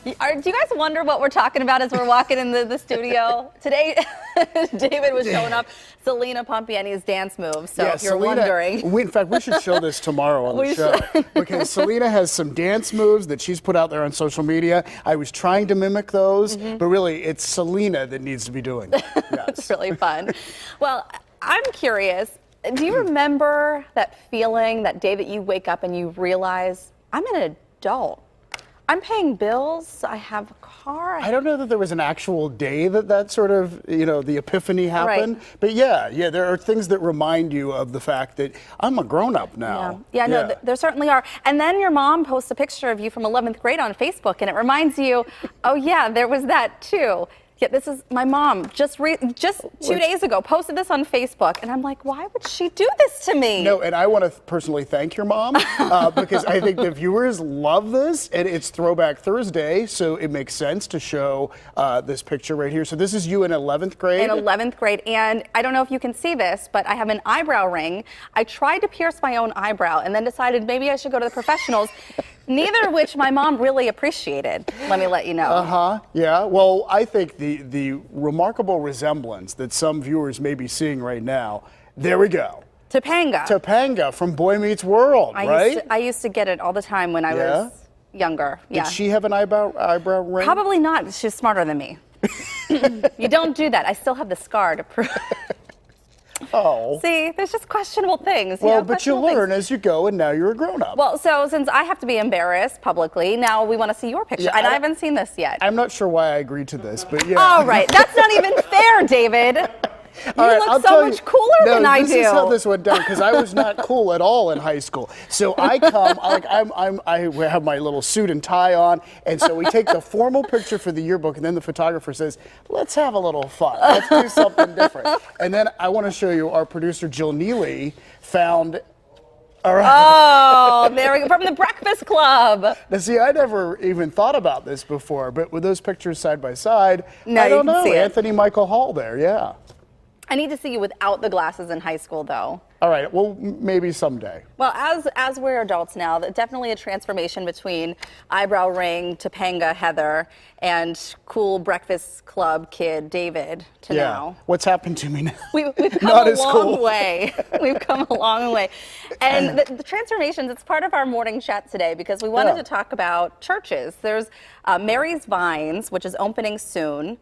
Do you guys wonder what we're talking about as we're walking in the studio? Today, David was showing up Selena Pompiani's dance moves, so Yeah, if you're Selena, wondering. in fact, we should show this tomorrow on the We show. should. Because Selena has some dance moves that she's put out there on social media. I was trying to mimic those, but really it's Selena that needs to be doing it. It's Yes. really fun. Well, I'm curious, do you remember that feeling that day that you wake up and you realize, I'm an adult? I'm paying bills, I have a car. I don't know that there was an actual day that sort of, the epiphany happened. Right. But yeah, there are things that remind you of the fact that I'm a grown-up now. No, there certainly are. And then your mom posts a picture of you from 11th grade on Facebook, and it reminds you, oh yeah, there was that too. Yeah, this is my mom just 2 days ago posted this on Facebook, and I'm like, why would she do this to me? No, and I want to personally thank your mom because I think the viewers love this, and it's Throwback Thursday, so it makes sense to show this picture right here. So this is you in 11th grade? In 11th grade, and I don't know if you can see this, but I have an eyebrow ring. I tried to pierce my own eyebrow and then decided maybe I should go to the professionals. Neither of which my mom really appreciated, let me let you know. Yeah. Well, I think the remarkable resemblance that some viewers may be seeing right now, there we go. Topanga. Topanga from Boy Meets World, right? I used to get it all the time when I was younger. Did she have an eyebrow ring? Probably not. She's smarter than me. You don't do that. I still have the scar to prove. Oh. See, there's just questionable things. Well, but you learn as you go, and now you're a grown-up. Well, so since I have to be embarrassed publicly, now we want to see your picture. Yeah, and I haven't seen this yet. I'm not sure why I agreed to this, but yeah. All right. That's not even fair, David. You look so much cooler than I do. This is how this went down, because I was not cool at all in high school. So I come, I have my little suit and tie on, and so we take the formal picture for the yearbook, and then the photographer says, let's have a little fun. Let's do something different. And then I want to show you our producer, Jill Neely, found... Oh, there we go, from the Breakfast Club. Now, see, I never even thought about this before, but with those pictures side by side, No, I don't you can know, see it. Anthony Michael Hall there, yeah. I need to see you without the glasses in high school, though. All right, well, maybe someday. Well, as we're adults now, definitely a transformation between eyebrow ring, Topanga Heather, and cool Breakfast Club kid David to now. What's happened to me now? We've come Not a as long cool. way. We've come a long way. And the transformations, it's part of our morning chat today because we wanted to talk about churches. There's Mary's Vines, which is opening soon.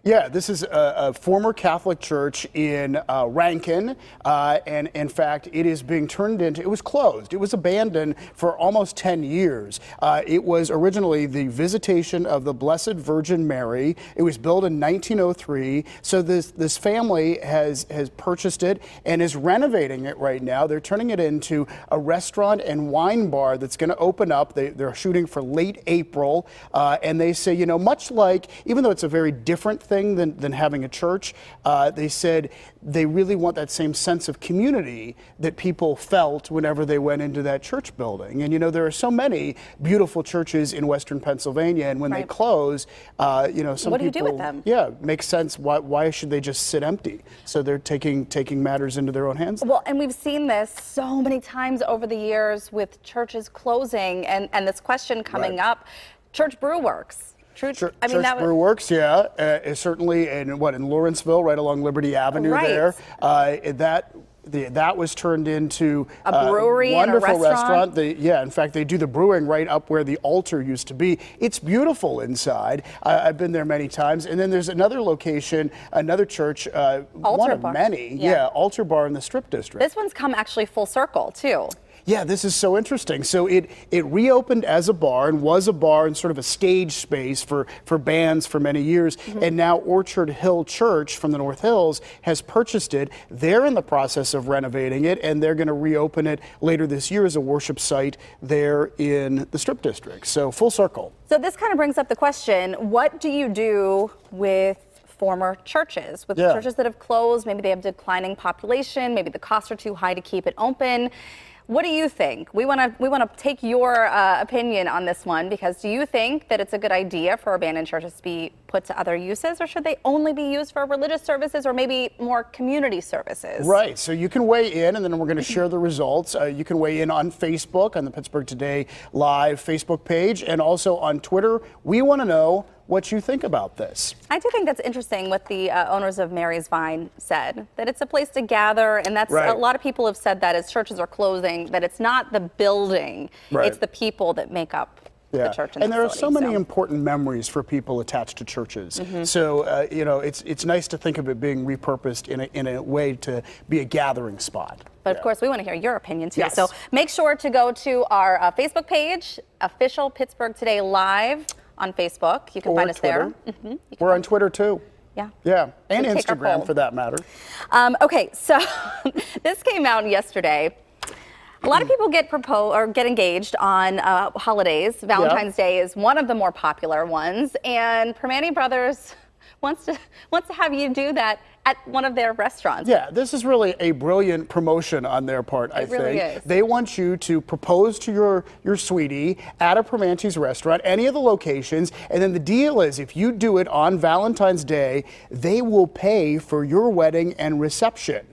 Yeah, this is a former Catholic church in Rankin, and in fact, it is being turned into, it was closed. It was abandoned for almost 10 years. It was originally the Visitation of the Blessed Virgin Mary. It was built in 1903, so this family has purchased it and is renovating it right now. They're turning it into a restaurant and wine bar that's going to open up. They're shooting for late April, and they say, much like, even though it's a very different thing than having a church, they said they really want that same sense of community that people felt whenever they went into that church building. And there are so many beautiful churches in Western Pennsylvania, and when they close, some people, what do you do with them? Yeah, makes sense. Why should they just sit empty? So they're taking matters into their own hands. Well, and we've seen this so many times over the years with churches closing, and this question coming up, Church Brew Works. Church Brew Works, is certainly in Lawrenceville, right along Liberty Avenue there. That was turned into a brewery wonderful and a restaurant. In fact, they do the brewing right up where the altar used to be. It's beautiful inside. I've been there many times. And then there's another location, another church, one of many. Altar Bar in the Strip District. This one's come actually full circle, too. Yeah, this is so interesting. So it reopened as a bar and was a bar and sort of a stage space for bands for many years. And now Orchard Hill Church from the North Hills has purchased it. They're in the process of renovating it, and they're going to reopen it later this year as a worship site there in the Strip District. So full circle. So this kind of brings up the question, what do you do with former churches, with churches that have closed? Maybe they have declining population, maybe the costs are too high to keep it open. What do you think? We want to take your opinion on this one, because do you think that it's a good idea for abandoned churches to be put to other uses, or should they only be used for religious services or maybe more community services? Right. So you can weigh in, and then we're going to share the results. You can weigh in on Facebook, on the Pittsburgh Today Live Facebook page, and also on Twitter. We want to know what you think about this. I do think that's interesting what the owners of Mary's Vine said, that it's a place to gather, and that's Right. a lot of people have said that as churches are closing, that it's not the building, Right. it's the people that make up the church and there are facility, so many important memories for people attached to churches. So you know, it's nice to think of it being repurposed in a way to be a gathering spot. But of course, we want to hear your opinion too. Yes. So make sure to go to our Facebook page, official Pittsburgh Today Live on Facebook. You can find us Twitter. there. We're on Twitter too. Yeah. Yeah, and So take our Instagram poll. for that matter. Okay, so this came out yesterday. A lot of people get engaged on holidays. Valentine's Day is one of the more popular ones, and Primanti Brothers wants to have you do that at one of their restaurants. Yeah, this is really a brilliant promotion on their part, I It really think. is. They want you to propose to your sweetie at a Primanti's restaurant, any of the locations, and then the deal is if you do it on Valentine's Day, they will pay for your wedding and reception.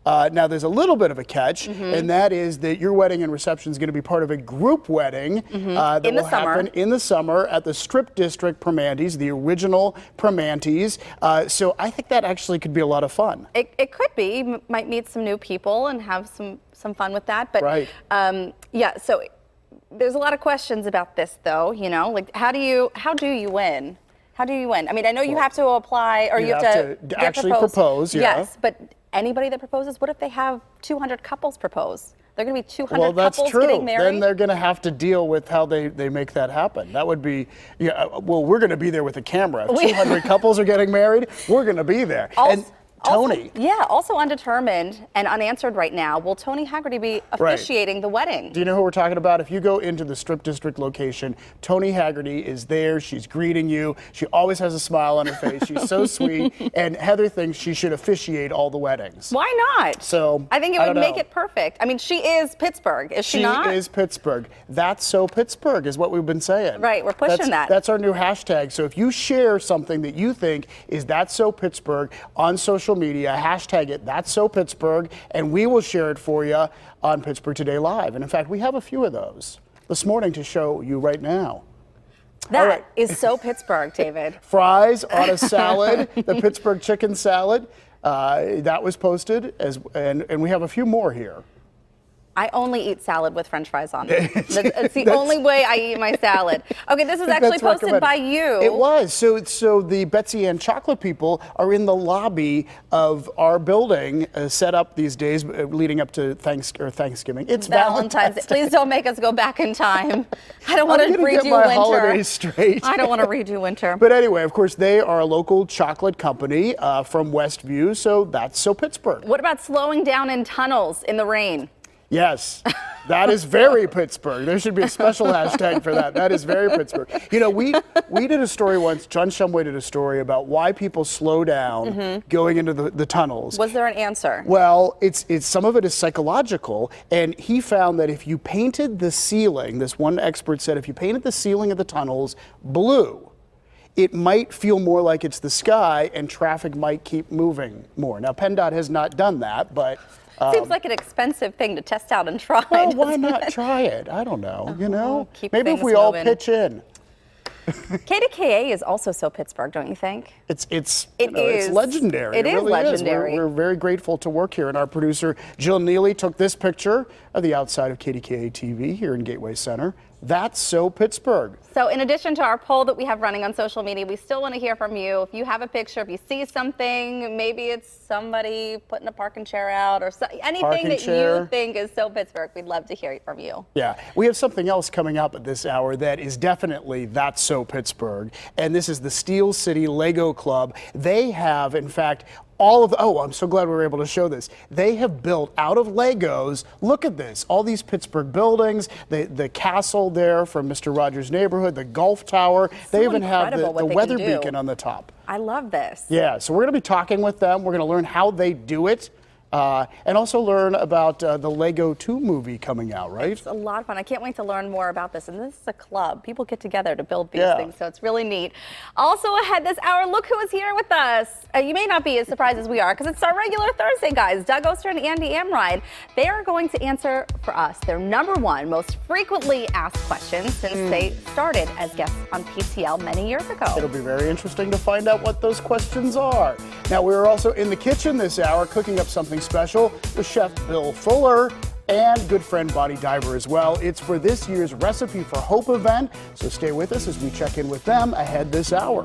Now, there's a little bit of a catch, and that is that your wedding and reception is going to be part of a group wedding that In the will summer. happen in the summer at the Strip District Primanti's, the original Primanti's. So I think that actually could be a lot of fun. It could be. You might meet some new people and have some fun with that. But Right. yeah, so there's a lot of questions about this, though. You know, like how do you win? How do you win? I mean, I know you have to apply, or you have to get actually propose, yeah. Yes, but anybody that proposes, what if they have 200 couples propose? They're going to be 200 Well, that's couples true. getting married. Then they're going to have to deal with how they make that happen. That would be, yeah. Well, we're going to be there with a camera. If 200 couples are getting married, we're going to be there. And Tony. Also undetermined and unanswered right now. Will Tony Haggerty be officiating the wedding? Do you know who we're talking about? If you go into the Strip District location, Tony Haggerty is there. She's greeting you. She always has a smile on her face. She's so sweet. And Heather thinks she should officiate all the weddings. Why not? So, I think it I would don't make know. it perfect. I mean, she is Pittsburgh, is she not? She is Pittsburgh. That's so Pittsburgh is what we've been saying. Right, we're pushing that. That's our new hashtag. So if you share something that you think is That's So Pittsburgh on social media, hashtag it That's So Pittsburgh, and we will share it for you on Pittsburgh Today Live. And in fact, we have a few of those this morning to show you right now. That is so Pittsburgh, David. Fries on a salad, the Pittsburgh chicken salad. That was posted, and we have a few more here. I only eat salad with French fries on it. It's the only way I eat my salad. Okay, this is actually That's posted recommended. by you. It was. So the Betsy Ann chocolate people are in the lobby of our building, set up these days leading up to Thanksgiving. It's Valentine's Day. Please don't make us go back in time. I don't want to I'm gonna redo get my winter. holidays straight. I don't want to redo winter. But anyway, of course, they are a local chocolate company from Westview, so that's so Pittsburgh. What about slowing down in tunnels in the rain? Yes, that is very Pittsburgh. There should be a special hashtag for that. That is very Pittsburgh. You know, we did a story once, John Shumway did a story about why people slow down going into the tunnels. Was there an answer? Well, it's some of it is psychological, and he found that if you painted the ceiling, this one expert said, if you painted the ceiling of the tunnels blue, it might feel more like it's the sky, and traffic might keep moving more. Now, PennDOT has not done that, but Seems like an expensive thing to test out and try. well, why doesn't not it? try it? I don't know. You know, keep maybe if things we all moving. pitch in. KDKA is also so Pittsburgh, don't you think? It's It it's is. legendary. It is really legendary. We're very grateful to work here, and our producer Jill Neely took this picture of the outside of KDKA TV here in Gateway Center. That's so Pittsburgh. So in addition to our poll that we have running on social media, we still want to hear from you. If you have a picture, if you see something, maybe it's somebody putting a parking chair out or anything Parking that chair. you think is so Pittsburgh, we'd love to hear from you. Yeah, we have something else coming up at this hour that is definitely That's So Pittsburgh, and this is the Steel City Lego Club. They have, in fact, I'm so glad we were able to show this. They have built out of Legos, look at this, all these Pittsburgh buildings, the castle there from Mr. Rogers' Neighborhood, the Gulf Tower. They even have incredible the what they weather can do. beacon on the top. I love this. Yeah, so we're going to be talking with them. We're going to learn how they do it. and also learn about the Lego 2 movie coming out, right? It's a lot of fun. I can't wait to learn more about this. And this is a club. People get together to build these Yeah. things, so it's really neat. Also ahead this hour, look who is here with us. You may not be as surprised as we are because it's our regular Thursday guys, Doug Oster and Andy Amrine. They are going to answer for us their #1 most frequently asked questions since they started as guests on PTL many years ago. It'll be very interesting to find out what those questions are. Now, we're also in the kitchen this hour cooking up something special with Chef Bill Fuller and good friend Bonnie Diver as well. It's for this year's Recipe for Hope event, so stay with us as we check in with them ahead this hour.